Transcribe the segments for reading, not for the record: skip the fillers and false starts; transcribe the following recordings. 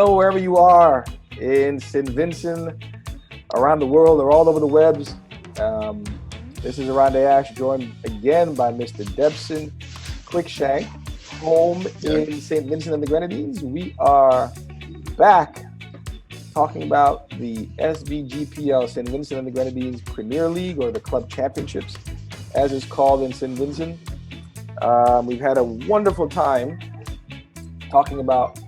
hello, wherever you are in St. Vincent, around the world, or all over the webs. This is Oronde joined again by Mr. Debson Cruickshank, home in St. Vincent and the Grenadines. We are back talking about the SVGPL, St. Vincent and the Grenadines Premier League, or the Club Championships, as it's called in St. Vincent. We've had a wonderful time talking about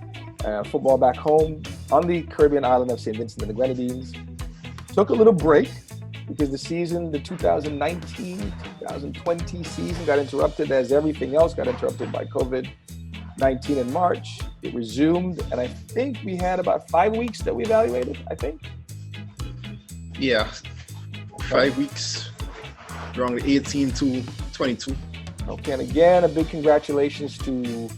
football back home on the Caribbean island of St. Vincent and the Grenadines. Took a little break because the 2019-2020 season got interrupted, as everything else got interrupted by COVID-19 in March. It resumed, and I think we had about 5 weeks that we evaluated, I think. Yeah, 5 weeks, around 18 to 22. Okay, and again, a big congratulations to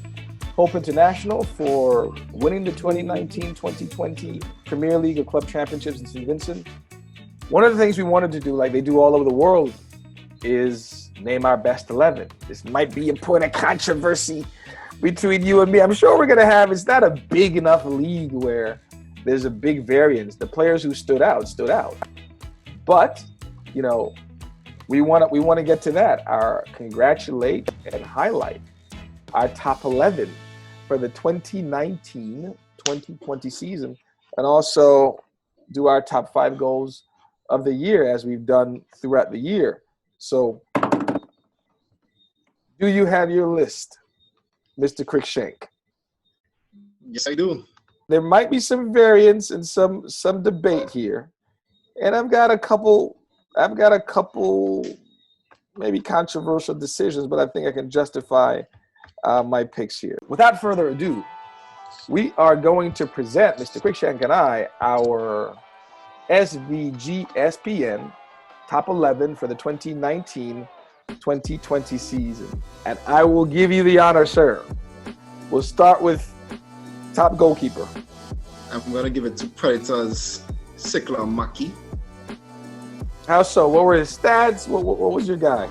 Hope International for winning the 2019-2020 Premier League of Club Championships in St. Vincent. One of the things we wanted to do, like they do all over the world, is name our best 11. This might be a point of controversy between you and me. I'm sure we're going to have, it's not a big enough league where there's a big variance. The players who stood out. But, you know, we want to get to that. Congratulate and highlight our top 11 for the 2019-2020 season, and also do our top 5 goals of the year as we've done throughout the year. So, do you have your list, Mr. Cruickshank? Yes, I do. There might be some variance and some debate here, and I've got a couple maybe controversial decisions, but I think I can justify my picks here. Without further ado, we are going to present, Mr. Cruickshank and I, our SVGSPN top 11 for the 2019-2020 season. And I will give you the honor, sir. We'll start with top goalkeeper. I'm going to give it to Predators, Sikla Maki. How so? What were his stats? What was your guy?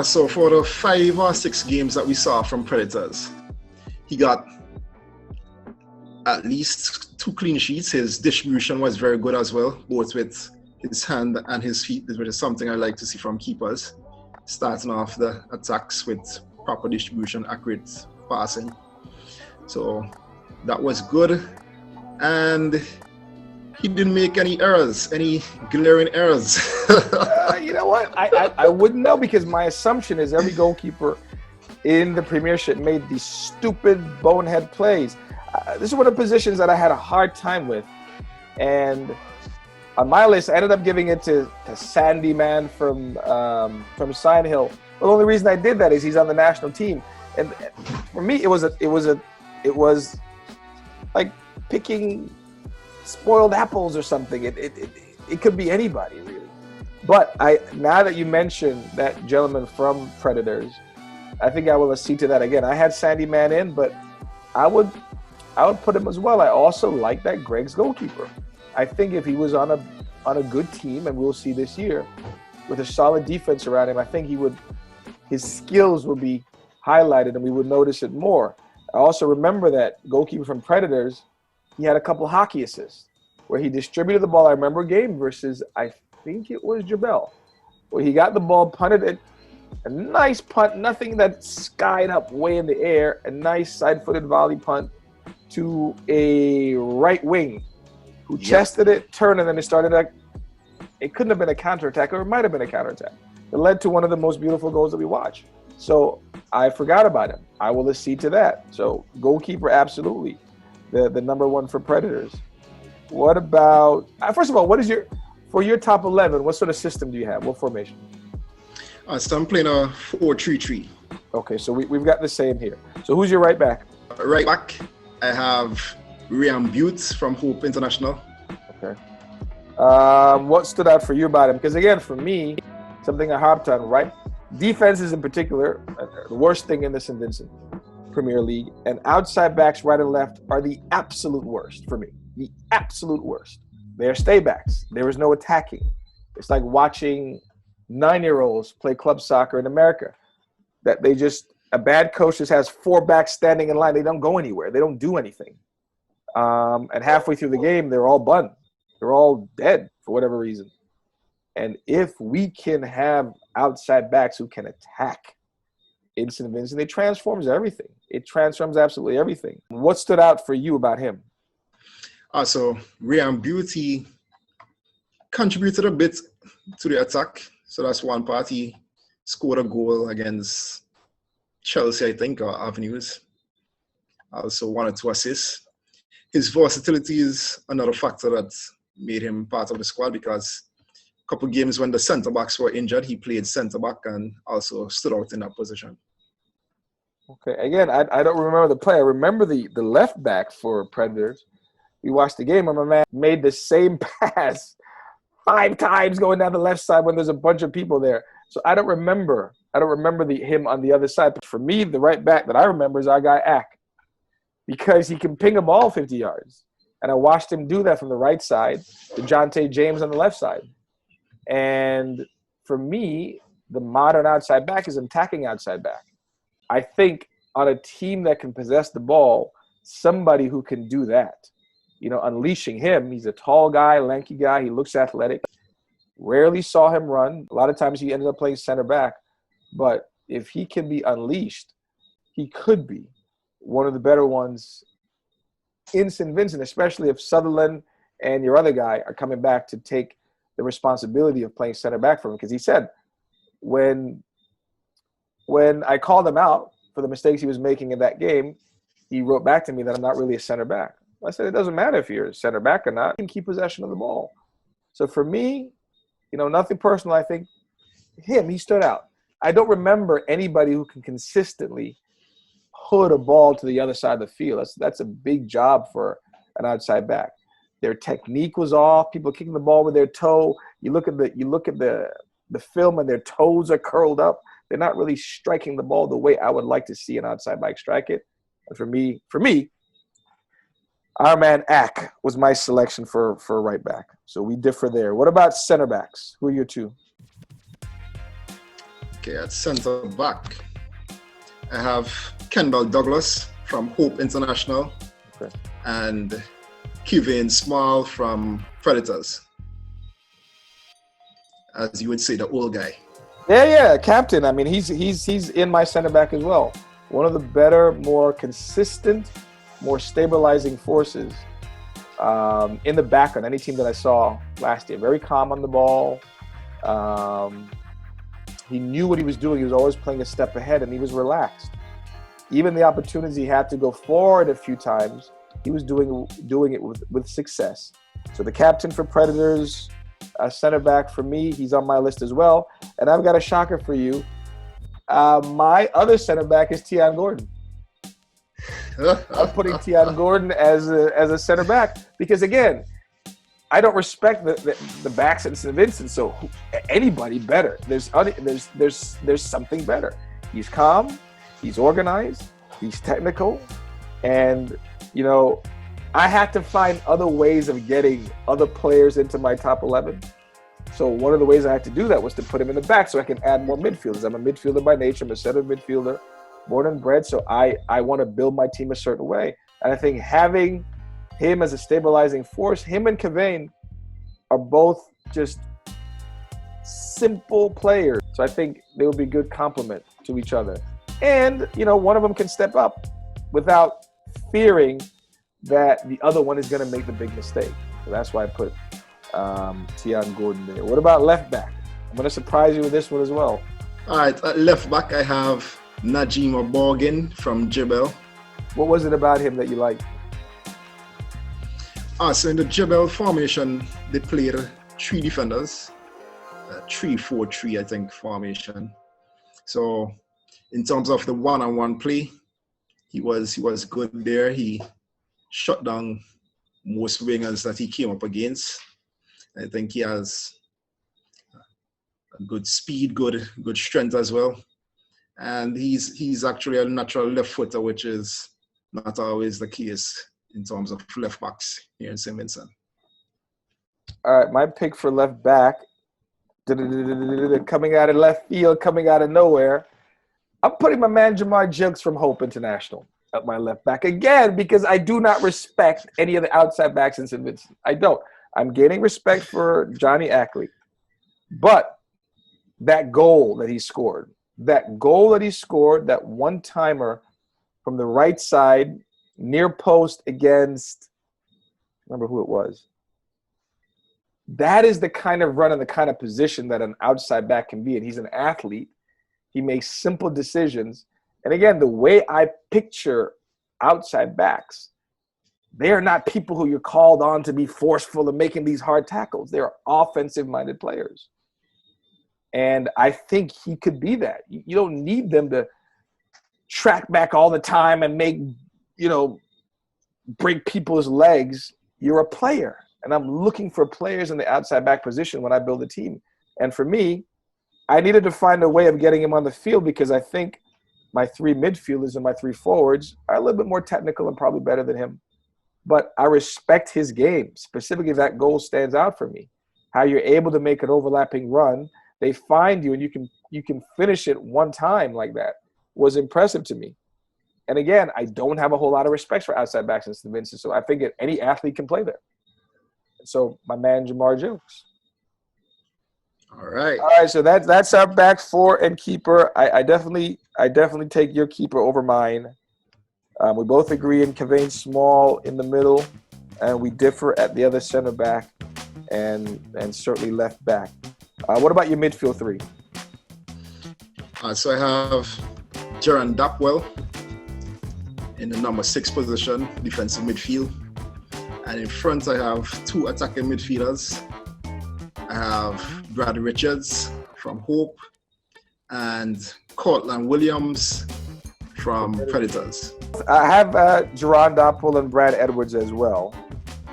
So for the 5 or 6 games that we saw from Predators, he got at least 2 clean sheets. His distribution was very good as well, both with his hand and his feet, which is something I like to see from keepers. Starting off the attacks with proper distribution, accurate passing. So that was good. And he didn't make any errors, any glaring errors. You know what? I wouldn't know, because my assumption is every goalkeeper in the Premiership made these stupid bonehead plays. This is one of the positions that I had a hard time with. And on my list, I ended up giving it to Sandy Man from Sign Hill. Well, the only reason I did that is he's on the national team. And for me, it was like picking spoiled apples or something. It could be anybody, really. But now that you mentioned that gentleman from Predators, I think I will accede to that again. I had Sandy Man in, but I would put him as well. I also like that Greg's goalkeeper. I think if he was on a good team, and we'll see this year, with a solid defense around him, I think his skills would be highlighted and we would notice it more. I also remember that goalkeeper from Predators, he had a couple hockey assists where he distributed the ball. I remember a game versus, I think it was Jabel, where he got the ball, punted it, a nice punt, nothing that skied up way in the air, a nice side-footed volley punt to a right wing who chested it, turned, and then it started it couldn't have been a counterattack, or it might have been a counterattack. It led to one of the most beautiful goals that we watched. So I forgot about him. I will accede to that. So goalkeeper, absolutely. The number 1 for Predators. What about, first of all, for your top 11, what sort of system do you have? What formation? So I'm playing a 4-3-3. Okay, so we've got the same here. So who's your right back? Right back, I have Ryan Butte from Hope International. Okay. What stood out for you about him? Because again, for me, something I harped on, right? Defenses in particular, the worst thing in the St. Vincent Premier League, and outside backs right and left are the absolute worst for me. The absolute worst. They're stay backs. There is no attacking. It's like watching 9-year-olds play club soccer in America. That they just A bad coach just has 4 backs standing in line. They don't go anywhere. They don't do anything. And halfway through the game, they're all bun. They're all dead for whatever reason. And if we can have outside backs who can attack in St. Vincent, it transforms everything. It transforms absolutely everything. What stood out for you about him? So Ryan Beauty contributed a bit to the attack. So that's one part. He scored a goal against Chelsea, I think, or Avenues. Also 1 or 2 assists. His versatility is another factor that made him part of the squad, because a couple of games when the centre-backs were injured, he played centre-back and also stood out in that position. Okay, again, I don't remember the play. I remember the left back for Predators. We watched the game and my man made the same pass 5 times going down the left side when there's a bunch of people there. So I don't remember him on the other side. But for me, the right back that I remember is our guy Ack, because he can ping a ball 50 yards. And I watched him do that from the right side to Jonte James on the left side. And for me, the modern outside back is an attacking outside back. I think on a team that can possess the ball, somebody who can do that, unleashing him. He's a tall guy, lanky guy. He looks athletic. Rarely saw him run. A lot of times he ended up playing center back. But if he can be unleashed, he could be one of the better ones in St. Vincent, especially if Sutherland and your other guy are coming back to take the responsibility of playing center back for him. Because he said when I called him out for the mistakes he was making in that game, he wrote back to me that I'm not really a center back. I said, it doesn't matter if you're a center back or not. You can keep possession of the ball. So for me, nothing personal. I think he stood out. I don't remember anybody who can consistently hood a ball to the other side of the field. That's a big job for an outside back. Their technique was off. People kicking the ball with their toe. You look at the film and their toes are curled up. They're not really striking the ball the way I would like to see an outside back strike it. And for me, our man Ack was my selection for right back. So we differ there. What about center backs? Who are your 2? Okay, at center back, I have Kendall Douglas from Hope International, okay, and Kevin Small from Predators. As you would say, the old guy. Yeah, captain. I mean, he's in my center back as well. One of the better, more consistent, more stabilizing forces in the back on any team that I saw last year. Very calm on the ball. He knew what he was doing. He was always playing a step ahead, and he was relaxed. Even the opportunities he had to go forward a few times, he was doing it with success. So the captain for Predators, center back for me, he's on my list as well. And I've got a shocker for you. My other center back is Tian Gordon. I'm putting Tian Gordon as a center back because, again, I don't respect the backs in St. Vincent. So anybody better. There's something better. He's calm. He's organized. He's technical. And, I had to find other ways of getting other players into my top 11. So one of the ways I had to do that was to put him in the back so I can add more midfielders. I'm a midfielder by nature. I'm a center midfielder, born and bred. So I want to build my team a certain way. And I think having him as a stabilizing force, him and Cavane are both just simple players. So I think they will be a good complement to each other. And, one of them can step up without fearing that the other one is going to make the big mistake. So that's why I put Tian Gordon there. What about left back? I'm going to surprise you with this one as well. All right, at left back, I have Najima Borgin from Jebel. What was it about him that you liked? So in the Jebel formation, they played 3 defenders, 3-4-3, I think, formation. So in terms of the one-on-one play, he was good there. He shut down most wingers that he came up against. I think he has good speed, good strength as well. And he's actually a natural left footer, which is not always the case in terms of left backs here in St. Vincent. All right, my pick for left back, coming out of left field, coming out of nowhere. I'm putting my man Jamar Jukes from Hope International at my left back again because I do not respect any of the outside backs in St. Vincent. I don't. I'm gaining respect for Johnny Ackley. But that goal that he scored, that one-timer from the right side, near post against, remember who it was. That is the kind of run and the kind of position that an outside back can be. And he's an athlete. He makes simple decisions. And again, the way I picture outside backs, they are not people who you're called on to be forceful and making these hard tackles. They're offensive-minded players. And I think he could be that. You don't need them to track back all the time and break people's legs. You're a player. And I'm looking for players in the outside back position when I build a team. And for me, I needed to find a way of getting him on the field because I think my 3 midfielders and my 3 forwards are a little bit more technical and probably better than him. But I respect his game. Specifically, that goal stands out for me. How you're able to make an overlapping run. They find you and you can finish it one time like that was impressive to me. And again, I don't have a whole lot of respect for outside backs in St. Vincent, so I think any athlete can play there. So my man Jamar Jukes. All right. So that's our back 4 and keeper. I definitely take your keeper over mine. We both agree in Cavane Small in the middle, and we differ at the other center back and certainly left back. What about your midfield 3? So I have Jaron Dapwell in the number 6 position, defensive midfield. And in front, I have 2 attacking midfielders. I have Brad Richards from Hope and Cortland Williams from Predators. I have Jaron Dapwell and Brad Edwards as well.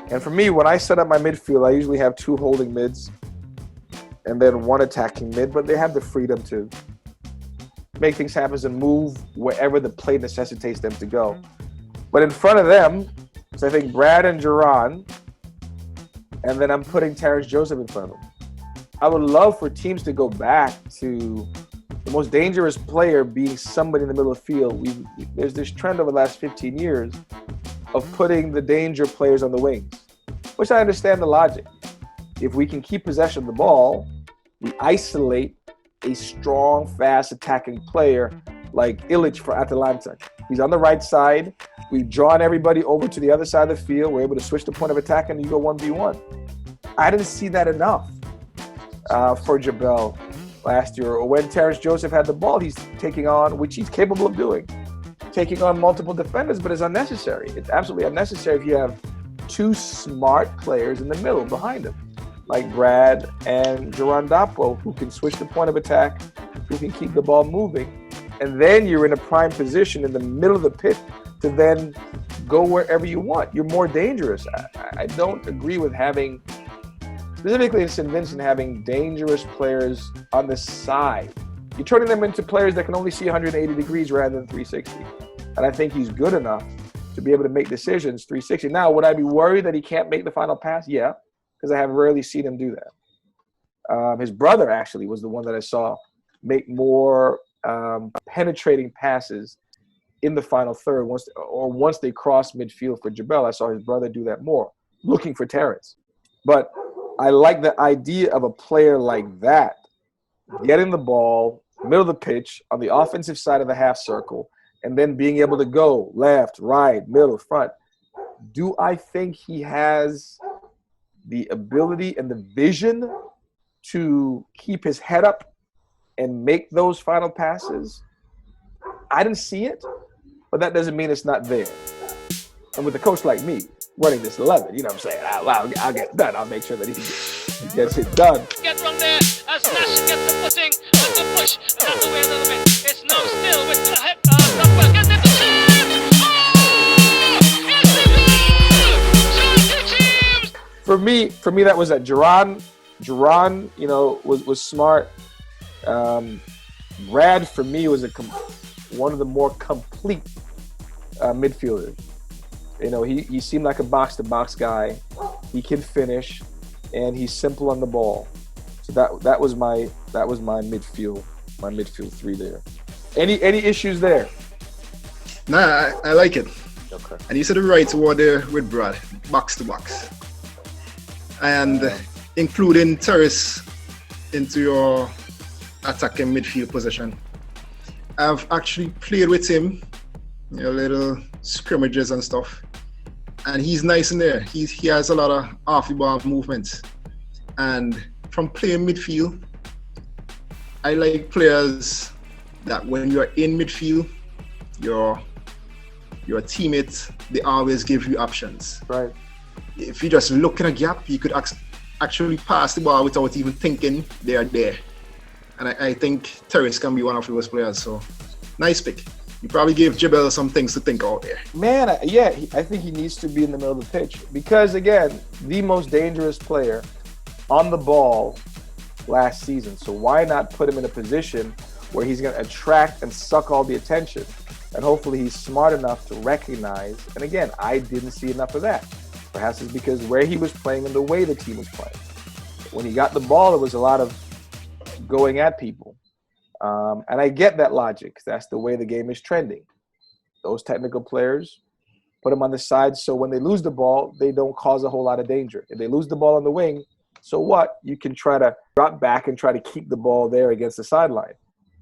And for me, when I set up my midfield, I usually have 2 holding mids and then 1 attacking mid, but they have the freedom to make things happen and move wherever the play necessitates them to go. But in front of them, so I think Brad and Jaron, and then I'm putting Terrence Joseph in front of them. I would love for teams to go back to the most dangerous player being somebody in the middle of the field. There's this trend over the last 15 years of putting the danger players on the wings, which I understand the logic. If we can keep possession of the ball, we isolate a strong, fast attacking player like Illich for Atalanta. He's on the right side. We've drawn everybody over to the other side of the field. We're able to switch the point of attack and you go 1v1. I didn't see that enough for Jabel last year. Or when Terrence Joseph had the ball, he's taking on, which he's capable of doing, taking on multiple defenders, but it's unnecessary. It's absolutely unnecessary if you have 2 smart players in the middle behind him, like Brad and Jaron Dapwell, who can switch the point of attack, who can keep the ball moving. And then you're in a prime position in the middle of the pit to then go wherever you want. You're more dangerous. I don't agree with having, specifically in St. Vincent, having dangerous players on the side. You're turning them into players that can only see 180 degrees rather than 360. And I think he's good enough to be able to make decisions 360. Now, would I be worried that he can't make the final pass? Yeah, because I have rarely seen him do that. His brother actually was the one that I saw make more penetrating passes in the final third once they crossed midfield for Jabel. I saw his brother do that more, looking for Terrence. But I like the idea of a player like that getting the ball, middle of the pitch, on the offensive side of the half circle, and then being able to go left, right, middle, front. Do I think he has the ability and the vision to keep his head up and make those final passes? I didn't see it, but that doesn't mean it's not there. And with a coach like me running this 11, you know what I'm saying? I'll get it done. I'll make sure that he gets it done. Get from there as Nash gets the footing with the push. That's away a little bit. It's now still with the hip. Dapwell gets it to shoot. Oh! It's the goal! For me, that was that Jaron, was smart. Brad, for me, was one of the more complete midfielders. He seemed like a box-to-box guy. He can finish, and he's simple on the ball. So that was my midfield 3 there. Any issues there? Nah, I like it. Okay. And you said the right word there with Brad, box to box. And including Terrace into your attacking midfield position. I've actually played with him, little scrimmages and stuff. And he's nice in there. He has a lot of off the ball movements. And from playing midfield, I like players that when you're in midfield, your teammates, they always give you options. Right. If you just look in a gap, you could actually pass the ball without even thinking they are there. And I think Terrace can be one of those players. So, nice pick. You probably gave Jibel some things to think out there. Man, I think he needs to be in the middle of the pitch because, again, the most dangerous player on the ball last season. So why not put him in a position where he's going to attract and suck all the attention? And hopefully he's smart enough to recognize. And again, I didn't see enough of that. Perhaps it's because where he was playing and the way the team was playing. When he got the ball, there was a lot of going at people. And I get that logic. That's the way the game is trending. Those technical players, put them on the side so when they lose the ball, they don't cause a whole lot of danger. If they lose the ball on the wing, so what? You can try to drop back and try to keep the ball there against the sideline.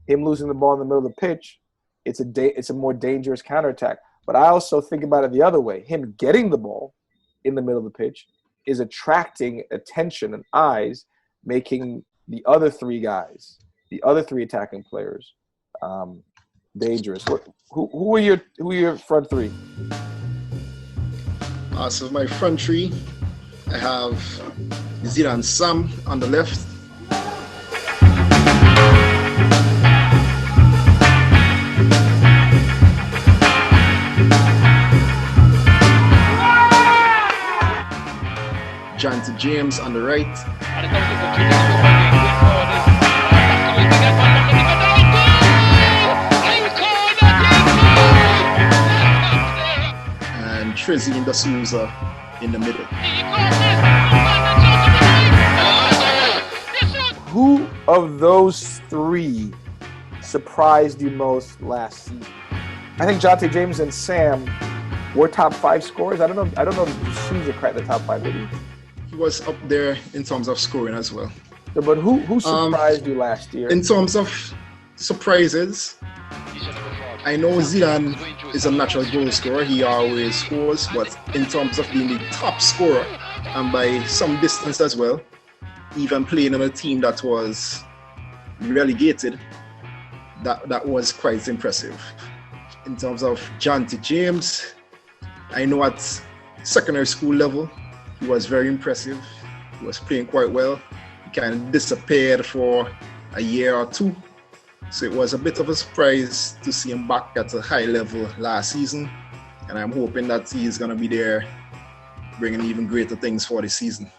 Him losing the ball in the middle of the pitch, it's a more dangerous counterattack. But I also think about it the other way. Him getting the ball in the middle of the pitch is attracting attention and eyes, making the other three guys, the other three attacking players, dangerous. Who are your front three? So my front three, I have Zidane Sam on the left. Jonty James on the right. And Trezine Da Souza in the middle. Who of those three surprised you most last season? I think Jonte James and Sam were top 5 scorers. I don't know if Souza cracked the top 5, did he? He was up there in terms of scoring as well. So, but who surprised you last year? In terms of surprises, I know Zidane is a natural goal scorer. He always scores, but in terms of being the top scorer, and by some distance as well, even playing on a team that was relegated, that was quite impressive. In terms of Jonte James, I know at secondary school level, he was very impressive. He was playing quite well. He kind of disappeared for a year or two. So it was a bit of a surprise to see him back at a high level last season. And I'm hoping that he's going to be there bringing even greater things for the season.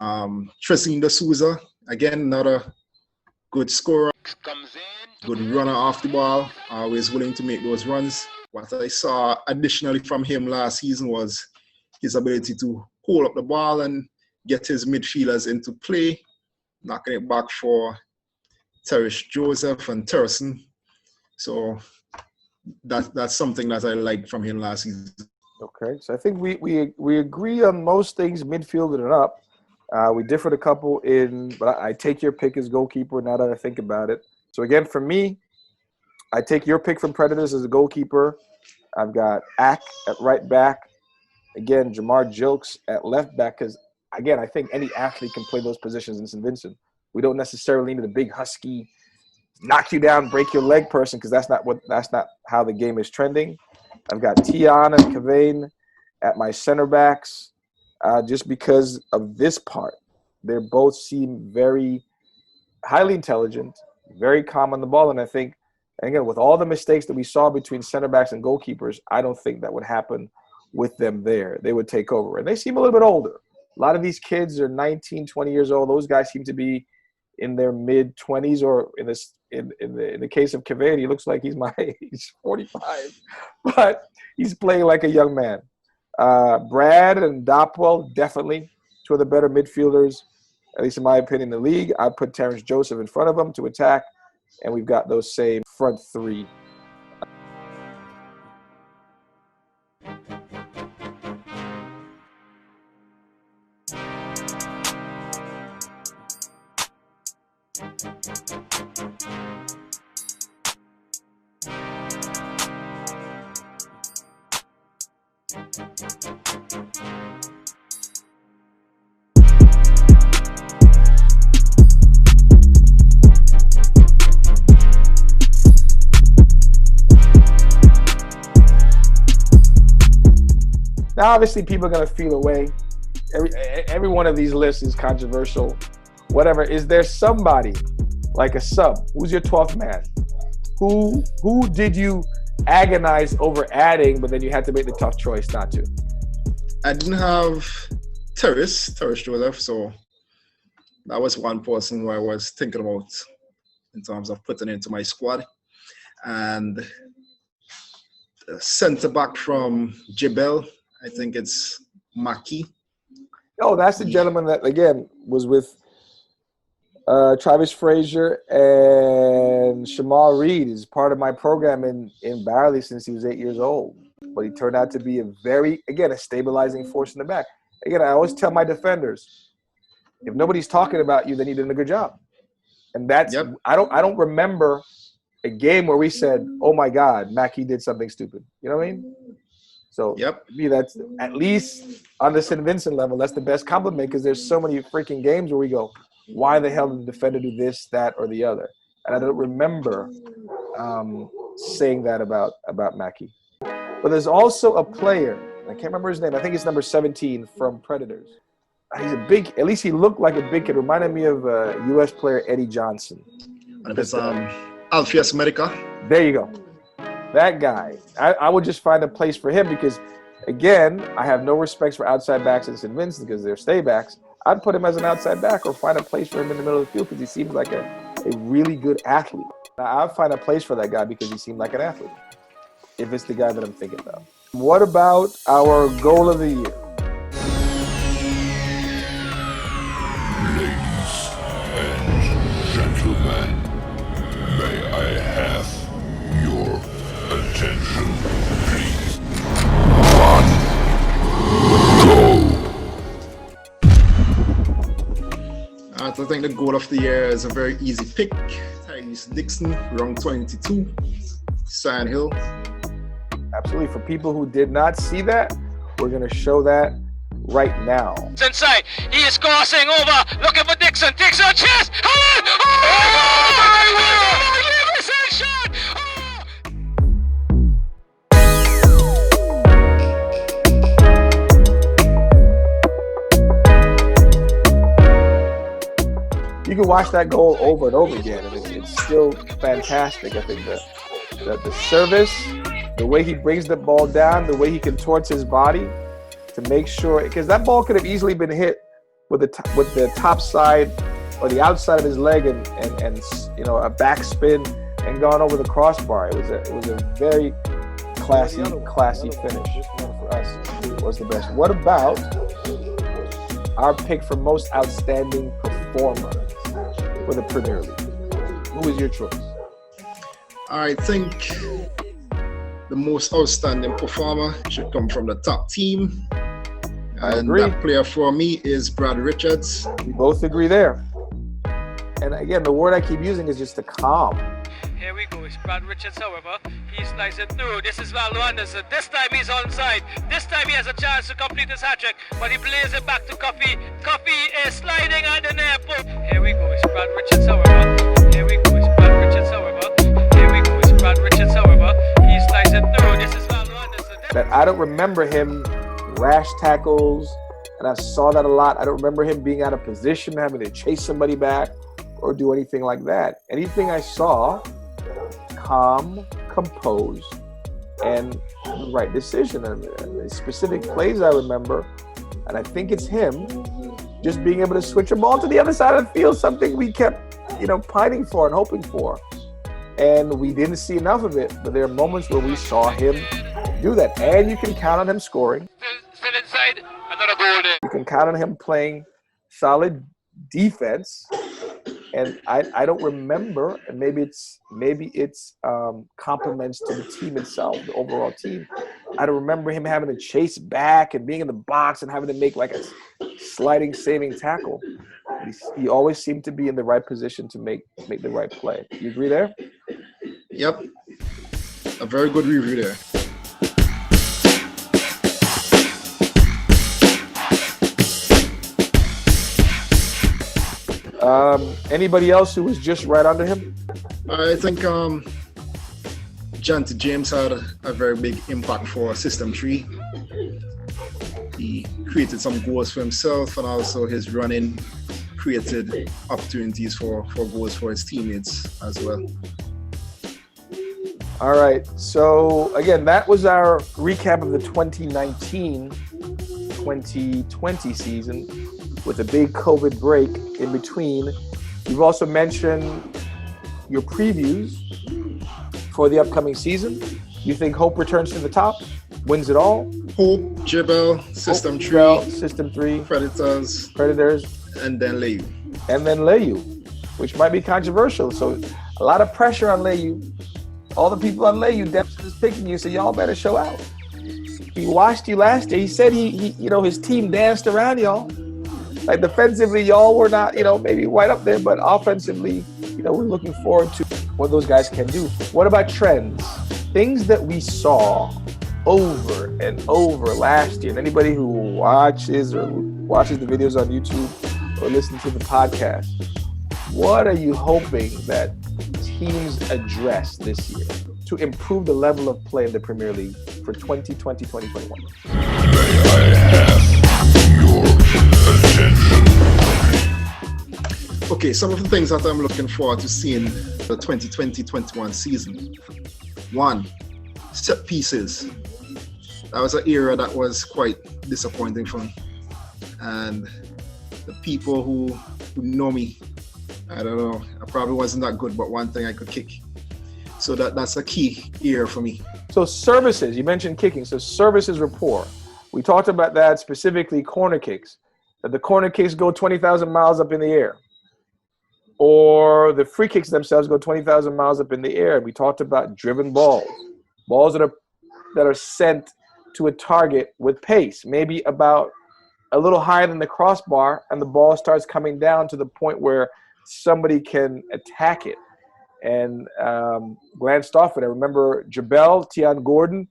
Trezine Da Souza, again, another good scorer. Good runner off the ball. Always willing to make those runs. What I saw additionally from him last season was his ability to hold up the ball and get his midfielders into play, knocking it back for Terrace Joseph and Terrison. So that's something that I liked from him last season. Okay, so I think we agree on most things midfield and up. We differed a couple but I take your pick as goalkeeper now that I think about it. So again, for me, I take your pick from Predators as a goalkeeper. I've got Ack at right back. Again, Jamar Jilks at left back because, again, I think any athlete can play those positions in St. Vincent. We don't necessarily need a big, husky, knock you down, break your leg person because that's not how the game is trending. I've got Tian and Cavane at my center backs just because of this part. They both seem very highly intelligent, very calm on the ball, and I think, again, with all the mistakes that we saw between center backs and goalkeepers, I don't think that would happen with them there. They would take over. And they seem a little bit older. A lot of these kids are 19, 20 years old. Those guys seem to be in their mid-20s, or in the case of Cavani, he looks like he's my age, 45. But he's playing like a young man. Brad and Dopwell, definitely two of the better midfielders, at least in my opinion, in the league. I'd put Terrence Joseph in front of him to attack. and we've got those same front three. Now, obviously, people are going to feel away. Every one of these lists is controversial. Whatever. Is there somebody like a sub? Who's your 12th man? Who did you agonize over adding, but then you had to make the tough choice not to? I didn't have Terrace Joseph, so that was one person who I was thinking about in terms of putting into my squad. And centre back from Jebel, I think it's Maki. Oh, that's the gentleman that, again, was with Travis Frazier and Shamal Reed. Is part of my program in Barley since he was 8 years old. But he turned out to be a stabilizing force in the back. Again, I always tell my defenders, if nobody's talking about you, then you did a good job. And that's I don't remember a game where we said, oh my God, Mackie did something stupid. You know what I mean? So to me, that's at least on the St. Vincent level, that's the best compliment, because there's so many freaking games where we go, why the hell did the defender do this, that, or the other? And I don't remember saying that about Mackie. But there's also a player, I can't remember his name, I think it's number 17 from Predators. He's a big, at least he looked like a big kid. Reminded me of U.S. player Eddie Johnson. And it's Alpheus Medica. There you go. That guy. I would just find a place for him because, again, I have no respect for outside backs in St. Vincent because they're stay backs. I'd put him as an outside back or find a place for him in the middle of the field because he seems like a really good athlete. Now, I'd find a place for that guy because he seemed like an athlete, if it's the guy that I'm thinking about. What about our goal of the year? Ladies and gentlemen, may I have your attention, please? One, go! I think the goal of the year is a very easy pick. Tyrese Dixon, round 22, Sand Hill. Absolutely. For people who did not see that, we're going to show that right now. Inside, he is crossing over, looking for Dixon. Dixon, chest! You can watch that goal over and over again, and it's still fantastic. I think the service, the way he brings the ball down, the way he contorts his body to make sure, because that ball could have easily been hit with the top side or the outside of his leg and a back spin and gone over the crossbar. It was a very classy finish. For us, it was the best. What about our pick for most outstanding performer for the Premier League? Who is your choice? I think the most outstanding performer should come from the top team. I And agree. that player for me is Brad Richards. We both agree there. And again, the word I keep using is just to calm. Here we go, it's Brad Richards, however. He slices it through. This is Val Anderson. This time he's onside. This time he has a chance to complete his hat-trick, but he plays it back to Coffee. Coffee is sliding at the net. Here we go, it's Brad Richards, however. Here we go, it's Brad Richards, however. Here we go, it's Brad Richards, however. He slices it through. This is Val Anderson. That I don't remember him rash tackles, and I saw that a lot. I don't remember him being out of position, having to chase somebody back or do anything like that. Anything I saw, calm, composed, and the right decision. And specific plays I remember, and I think it's him just being able to switch a ball to the other side of the field, something we kept, pining for and hoping for. And we didn't see enough of it, but there are moments where we saw him do that. And you can count on him scoring. Still inside. Another goal there. You can count on him playing solid defense. And I don't remember, and maybe it's compliments to the team itself, the overall team. I don't remember him having to chase back and being in the box and having to make like a sliding saving tackle. He always seemed to be in the right position to make the right play. You agree there? Yep. A very good review there. Anybody else who was just right under him? I think Jonty James had a very big impact for System 3. He created some goals for himself, and also his running created opportunities for goals for his teammates as well. All right. So again, that was our recap of the 2019-2020 season with a big COVID break in between. You've also mentioned your previews for the upcoming season. You think Hope returns to the top, wins it all? Hope, Jebel, System 3, Jebel, System 3, Predators, and then Leyu. Which might be controversial. So a lot of pressure on Leyu. All the people on Leyu, Debson is picking you, so y'all better show out. He watched you last year. He said his team danced around y'all. Like defensively, y'all were not, maybe right up there, but offensively, we're looking forward to what those guys can do. What about trends? Things that we saw over and over last year. And anybody who watches the videos on YouTube or listens to the podcast, what are you hoping that teams address this year to improve the level of play in the Premier League for 2020-2021? May I have your attention? Okay, some of the things that I'm looking forward to seeing the 2020-21 season. One, set pieces. That was an era that was quite disappointing for me. And the people who know me, I don't know, I probably wasn't that good, but one thing I could kick. So that's a key era for me. So services, you mentioned kicking, so services were poor. We talked about that, specifically corner kicks. That the corner kicks go 20,000 miles up in the air. Or the free kicks themselves go 20,000 miles up in the air. We talked about driven balls that are sent to a target with pace, maybe about a little higher than the crossbar, and the ball starts coming down to the point where somebody can attack it. And glanced off it. I remember Jabel, Tian Gordon.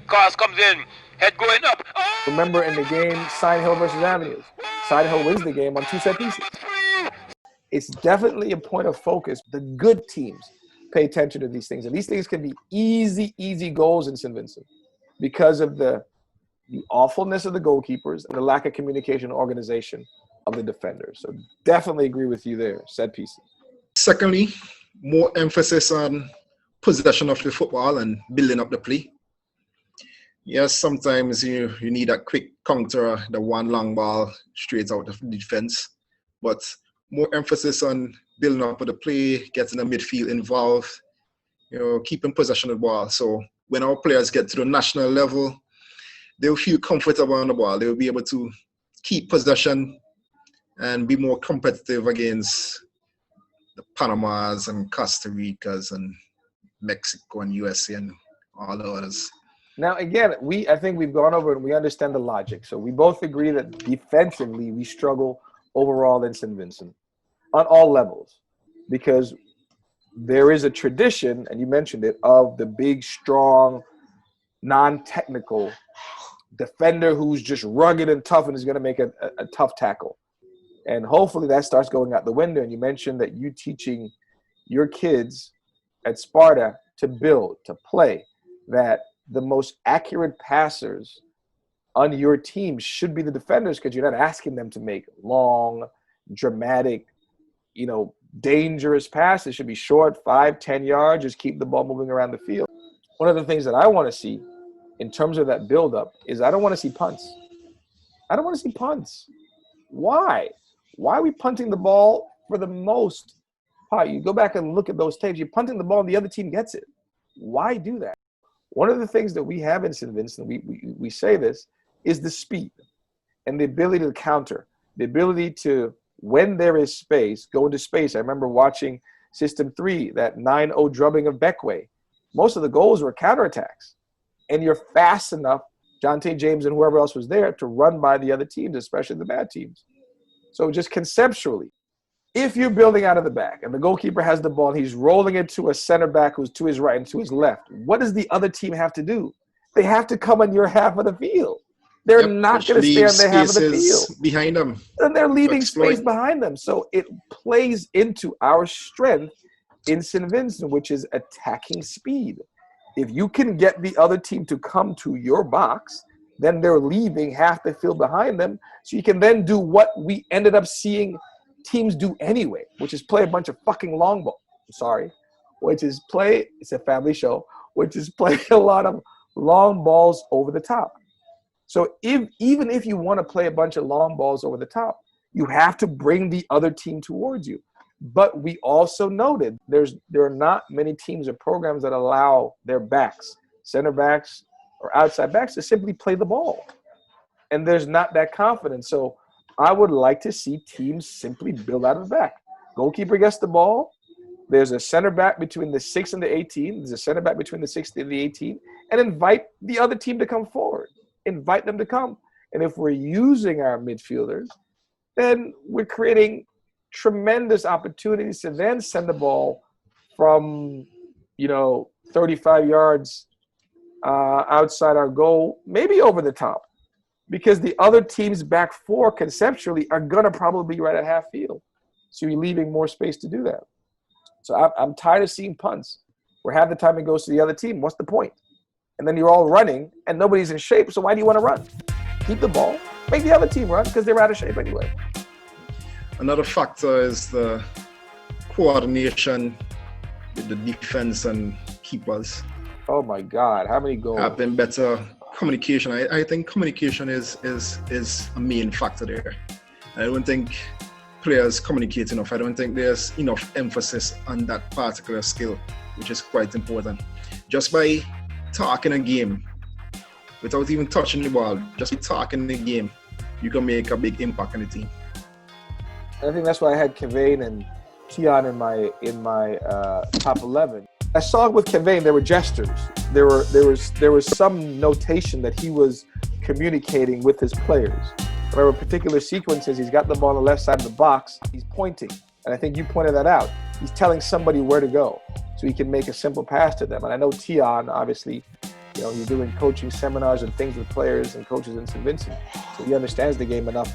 Cross comes in, head going up. Oh! Remember in the game, Sign Hill versus Avenues. Sign Hill wins the game on 2 set pieces. It's definitely a point of focus. The good teams pay attention to these things. And these things can be easy goals in St. Vincent because of the awfulness of the goalkeepers and the lack of communication and organization of the defenders. So definitely agree with you there, set pieces. Secondly, more emphasis on possession of the football and building up the play. Yes, sometimes you need a quick counter, the one long ball straight out of the defense, but more emphasis on building up the play, getting the midfield involved, keeping possession of the ball. So when our players get to the national level, they'll feel comfortable on the ball. They'll be able to keep possession and be more competitive against the Panamas and Costa Ricas and Mexico and USA and all the others. Now, again, I think we've gone over and we understand the logic. So we both agree that defensively we struggle overall in St. Vincent on all levels because there is a tradition, and you mentioned it, of the big, strong, non-technical defender who's just rugged and tough and is going to make a tough tackle. And hopefully that starts going out the window. And you mentioned that you teaching your kids at Sparta to build, to play, that the most accurate passers on your team should be the defenders because you're not asking them to make long, dramatic, dangerous passes. It should be short, 5-10 yards, just keep the ball moving around the field. One of the things that I want to see in terms of that build-up is I don't want to see punts. I don't want to see punts. Why? Why are we punting the ball for the most part? You go back and look at those tapes. You're punting the ball and the other team gets it. Why do that? One of the things that we have in St. Vincent, we say this, is the speed and the ability to counter, the ability to when there is space, go into space. I remember watching System 3, that 9-0 drubbing of Beckway. Most of the goals were counterattacks. And you're fast enough, Jonte James and whoever else was there, to run by the other teams, especially the bad teams. So just conceptually, if you're building out of the back and the goalkeeper has the ball and he's rolling it to a center back who's to his right and to his left, what does the other team have to do? They have to come on your half of the field. They're not going to stay on their half of the field. Behind them. And they're leaving space behind them. So it plays into our strength in St. Vincent, which is attacking speed. If you can get the other team to come to your box, then they're leaving half the field behind them. So you can then do what we ended up seeing teams do anyway, which is play a bunch of fucking long ball. It's a family show, which is play a lot of long balls over the top. So even if you want to play a bunch of long balls over the top, you have to bring the other team towards you. But we also noted there are not many teams or programs that allow their backs, center backs or outside backs, to simply play the ball. And there's not that confidence. So I would like to see teams simply build out of the back. Goalkeeper gets the ball. There's a center back between the 6 and the 18. There's a center back between the 6 and the 18. And invite the other team to come forward. Invite them to come. And if we're using our midfielders, then we're creating tremendous opportunities to then send the ball from, 35 yards outside our goal, maybe over the top. Because the other team's back four conceptually are going to probably be right at half field. So you're leaving more space to do that. So I'm tired of seeing punts where half the time it goes to the other team. What's the point? And then you're all running and nobody's in shape. So why do you want to run? Keep the ball. Make the other team run because they're out of shape anyway. Another factor is the coordination with the defense and keepers. Oh my God, how many goals? Have been better communication. I think communication is a main factor there. I don't think players communicate enough. I don't think there's enough emphasis on that particular skill, which is quite important. Just by talking a game, without even touching the ball, just by talking the game, you can make a big impact on the team. I think that's why I had Kevane and Tion in my top 11. I saw it with Kevane. There were gestures. There was some notation that he was communicating with his players. There were particular sequences. He's got the ball on the left side of the box. He's pointing, and I think you pointed that out. He's telling somebody where to go, so he can make a simple pass to them. And I know Tion, obviously, he's doing coaching seminars and things with players and coaches in St. Vincent, so he understands the game enough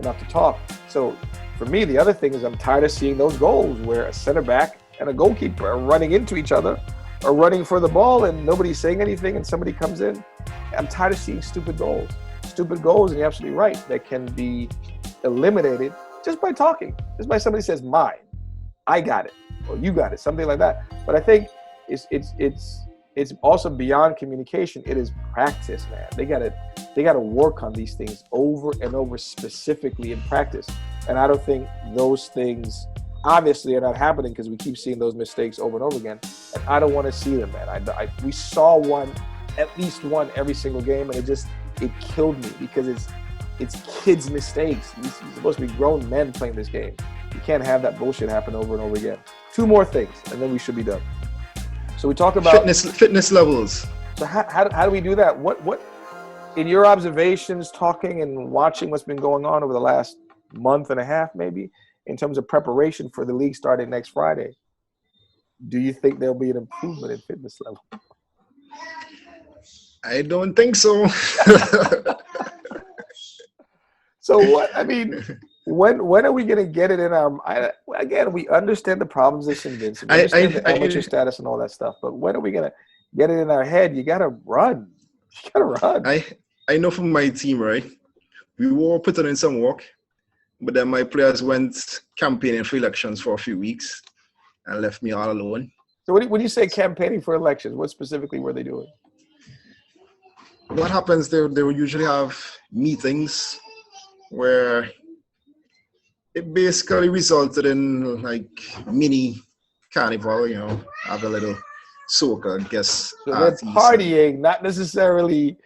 to talk. So for me, the other thing is I'm tired of seeing those goals where a center back and a goalkeeper are running into each other or running for the ball and nobody's saying anything and somebody comes in. I'm tired of seeing stupid goals. Stupid goals, and you're absolutely right, that can be eliminated just by talking. Just by somebody says, mine, I got it, or you got it, something like that. But I think it's also beyond communication. It is practice, man. They gotta work on these things over and over specifically in practice. And I don't think those things obviously are not happening because we keep seeing those mistakes over and over again. And I don't want to see them, man. We saw at least one every single game, and it killed me because it's kids' mistakes. You're supposed to be grown men playing this game. You can't have that bullshit happen over and over again. Two more things, and then we should be done. So we talk about fitness levels. So how do we do that? What in your observations, talking and watching what's been going on over the last month and a half, maybe, in terms of preparation for the league starting next Friday, do you think there'll be an improvement in fitness level? I don't think so. So what? I mean, when are we going to get it in our? Again, we understand the problems of St. Vincent. We understand the amateur status and all that stuff. But when are we going to get it in our head? You got to run. You got to run. I know from my team, right? We were putting in some work, but then my players went campaigning for elections for a few weeks and left me all alone. So when you say campaigning for elections, what specifically were they doing? What happens, they will usually have meetings where it basically resulted in like mini carnival, have a little soca, I guess. So they're partying, not necessarily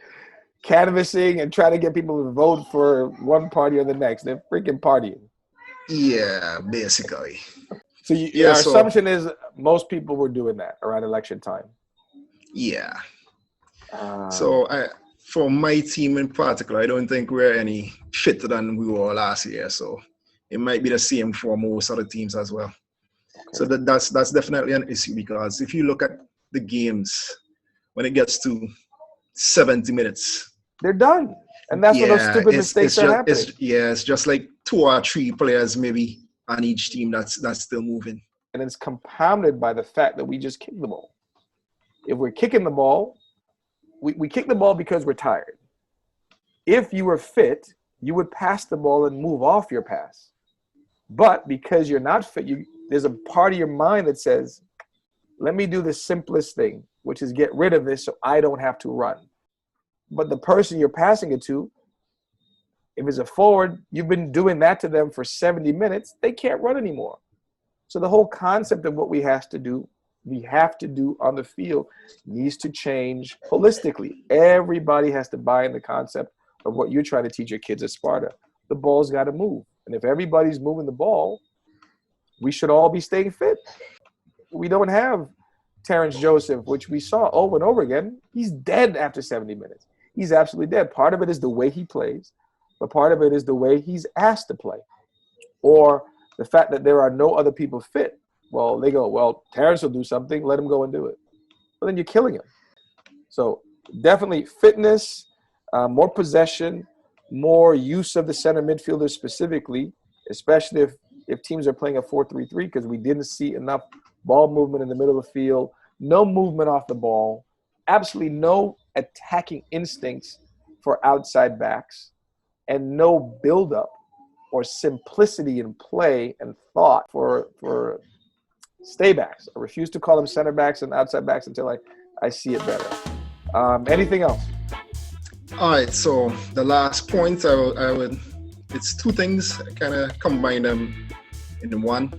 canvassing and trying to get people to vote for one party or the next. They're freaking partying. Yeah, basically. So Yeah, our so assumption is most people were doing that around election time. yeah. Um, So for my team in particular, I don't think we're any fitter than we were last year. So it might be the same for most other teams as well. So that's definitely an issue, because if you look at the games when it gets to 70 minutes, they're done. And that's when those yeah, stupid mistakes are happening. It's just like 2 or 3 players maybe on each team that's still moving. And it's compounded by the fact that we just kick the ball. If we're kicking the ball, we kick the ball because we're tired. If you were fit, you would pass the ball and move off your pass. But because you're not fit, there's a part of your mind that says, let me do the simplest thing, which is get rid of this so I don't have to run. But the person you're passing it to, if it's a forward, you've been doing that to them for 70 minutes, they can't run anymore. So the whole concept of what we have to do on the field needs to change holistically. Everybody has to buy in the concept of what you're trying to teach your kids at Sparta. The ball's got to move. And if everybody's moving the ball, we should all be staying fit. We don't have Terrence Joseph, which we saw over and over again. He's dead after 70 minutes. He's absolutely dead. Part of it is the way he plays, but part of it is the way he's asked to play, or the fact that there are no other people fit. Well, they go, well, Terrence will do something. Let him go and do it. But then you're killing him. So definitely fitness, more possession, more use of the center midfielders specifically, especially if teams are playing a 4-3-3, because we didn't see enough ball movement in the middle of the field, no movement off the ball, absolutely no attacking instincts for outside backs, and no buildup or simplicity in play and thought for stay backs. I refuse to call them center backs and outside backs until I see it better. Anything else? All right, so the last point, I would it's 2 things. I kind of combine them in one.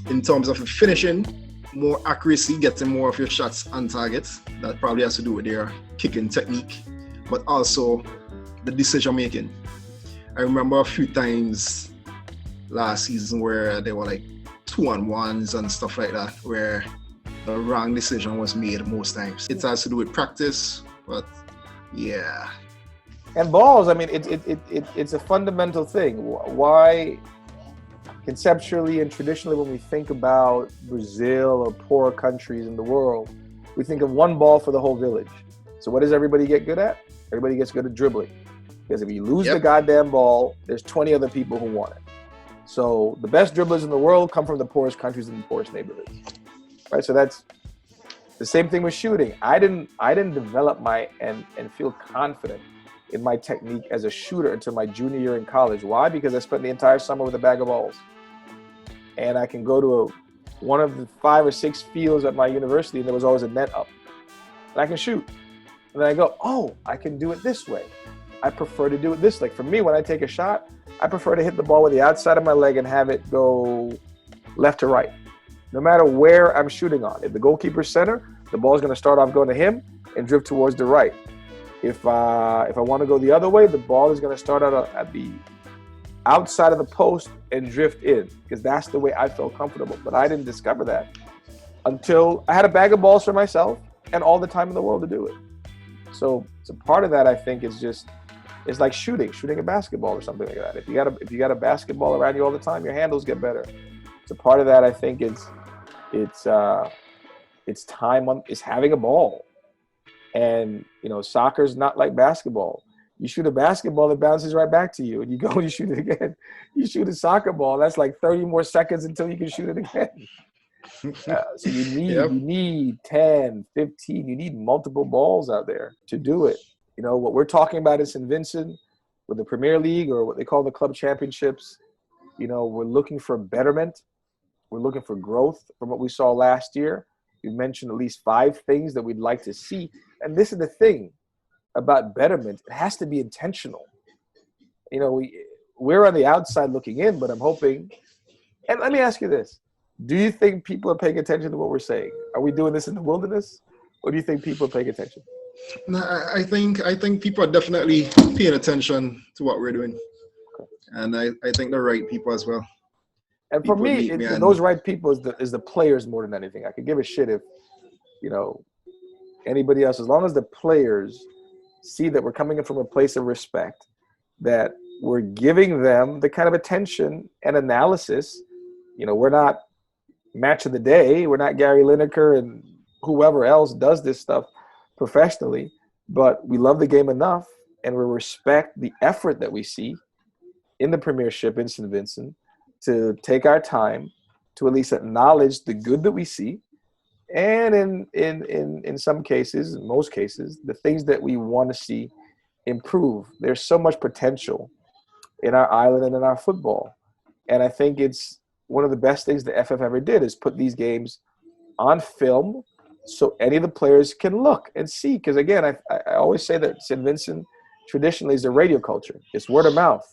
In terms of finishing, more accuracy, getting more of your shots on target. That probably has to do with their kicking technique, but also the decision making. I remember a few times last season where there were like 2-on-1s and stuff like that, where the wrong decision was made most times. It has to do with practice, but yeah. And balls, I mean, it's a fundamental thing. Why, conceptually and traditionally, when we think about Brazil or poorer countries in the world, we think of one ball for the whole village. So what does everybody get good at? Everybody gets good at dribbling. Because if you lose the goddamn ball, there's 20 other people who want it. So the best dribblers in the world come from the poorest countries and the poorest neighborhoods. Right? So that's the same thing with shooting. I didn't develop and feel confident in my technique as a shooter until my junior year in college. Why? Because I spent the entire summer with a bag of balls. And I can go to one of the 5 or 6 fields at my university, and there was always a net up. And I can shoot. And then I go, oh, I can do it this way. I prefer to do it this way. For me, when I take a shot, I prefer to hit the ball with the outside of my leg and have it go left to right. No matter where I'm shooting on. If the goalkeeper's center, the ball's going to start off going to him and drift towards the right. If I want to go the other way, the ball is going to start out at the outside of the post and drift in, because that's the way I felt comfortable. But I didn't discover that until I had a bag of balls for myself and all the time in the world to do it. So part of that, I think, is just, it's like shooting a basketball or something like that. If you got a basketball around you all the time, your handles get better. So part of that, I think, it's having a ball. And, soccer's not like basketball. You shoot a basketball, it bounces right back to you. And you go and you shoot it again. You shoot a soccer ball, that's like 30 more seconds until you can shoot it again. So you need 10, 15, you need multiple balls out there to do it. What we're talking about in St. Vincent with the Premier League, or what they call the club championships, we're looking for betterment. We're looking for growth from what we saw last year. You mentioned at least 5 things that we'd like to see. And this is the thing about betterment. It has to be intentional. We're on the outside looking in, but I'm hoping, and let me ask you this. Do you think people are paying attention to what we're saying? Are we doing this in the wilderness? Or do you think people are paying attention? No, I think people are definitely paying attention to what we're doing. And I think the right people as well. And for People me, meet me those right people is the players more than anything. I could give a shit if, anybody else, as long as the players see that we're coming in from a place of respect, that we're giving them the kind of attention and analysis. We're not match of the day. We're not Gary Lineker and whoever else does this stuff professionally, but we love the game enough and we respect the effort that we see in the Premiership in St. Vincent to take our time to at least acknowledge the good that we see. And in some cases, in most cases, the things that we want to see improve. There's so much potential in our island and in our football. And I think it's one of the best things the FF ever did is put these games on film so any of the players can look and see. Because, again, I always say that St. Vincent traditionally is a radio culture. It's word of mouth.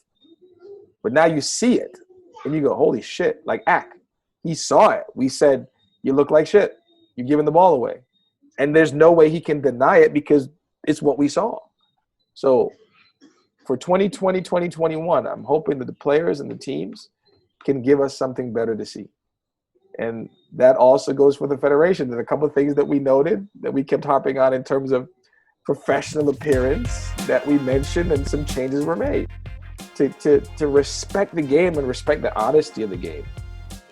But now you see it, and you go, holy shit, like Ack. He saw it. We said, you look like shit. You're giving the ball away. And there's no way he can deny it because it's what we saw. So for 2020, 2021, I'm hoping that the players and the teams can give us something better to see. And that also goes for the federation. There's a couple of things that we noted that we kept harping on in terms of professional appearance that we mentioned, and some changes were made to respect the game and respect the honesty of the game.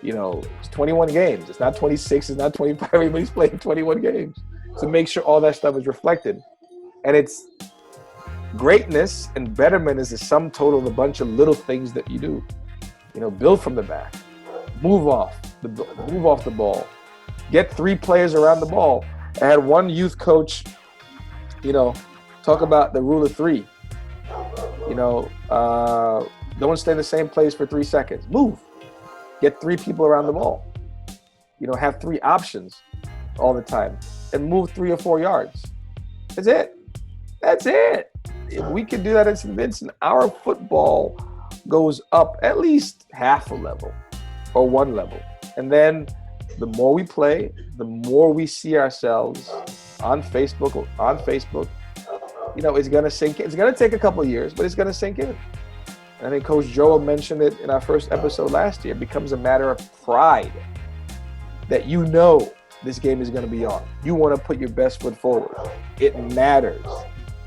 It's 21 games. It's not 26. It's not 25. Everybody's playing 21 games. So make sure all that stuff is reflected. And it's greatness and betterment is the sum total of a bunch of little things that you do. Build from the back, move off the ball, get 3 players around the ball. I had one youth coach, talk about the rule of 3. Don't stay in the same place for 3 seconds. Move. Get 3 people around the ball. Have 3 options all the time and move 3 or 4 yards. That's it. If we can do that in St. Vincent, our football goes up at least half a level or 1 level. And then the more we play, the more we see ourselves on Facebook, it's going to sink in. It's going to take a couple of years, but it's going to sink in. And I think Coach Joel mentioned it in our first episode last year. It becomes a matter of pride that this game is going to be on. You want to put your best foot forward. It matters.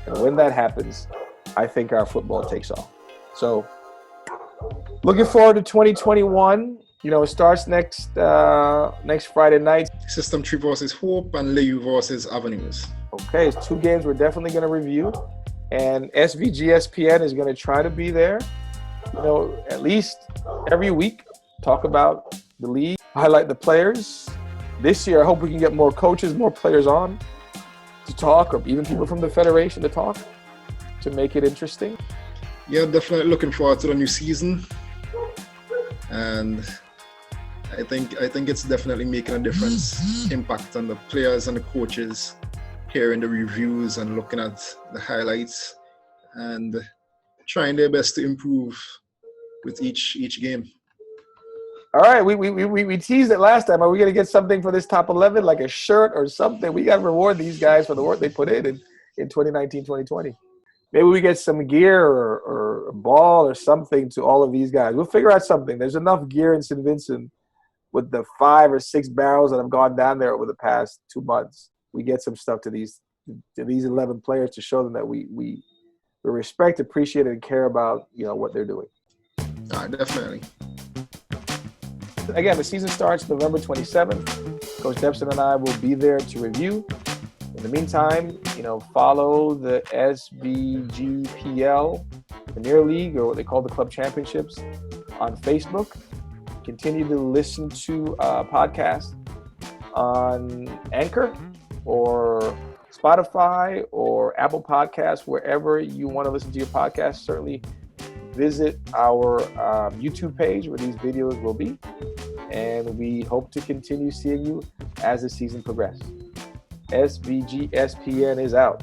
And when that happens, I think our football takes off. So looking forward to 2021. It starts next Friday night. System 3 versus Hope and Leu versus Avenues. Okay, it's 2 games we're definitely going to review. And SVGSPN is going to try to be there, at least every week, talk about the league, highlight the players. This year, I hope we can get more coaches, more players on to talk, or even people from the federation to talk, to make it interesting. Yeah, definitely looking forward to the new season. And I think it's definitely making a difference, impact on the players and the coaches, hearing the reviews and looking at the highlights and trying their best to improve with each game. All right, we teased it last time. Are we going to get something for this top 11, like a shirt or something? We got to reward these guys for the work they put in 2019, 2020. Maybe we get some gear or a ball or something to all of these guys. We'll figure out something. There's enough gear in St. Vincent with the 5 or 6 barrels that have gone down there over the past 2 months. We get some stuff to these 11 players to show them that we respect, appreciate, and care about what they're doing. Definitely. Again, the season starts November 27th. Coach Debson and I will be there to review. In the meantime, follow the SVGPL Premier League, or what they call the Club Championships, on Facebook. Continue to listen to podcasts on Anchor or Spotify or Apple Podcasts, wherever you want to listen to your podcast. Certainly visit our YouTube page where these videos will be. And we hope to continue seeing you as the season progresses. SVGSPN is out.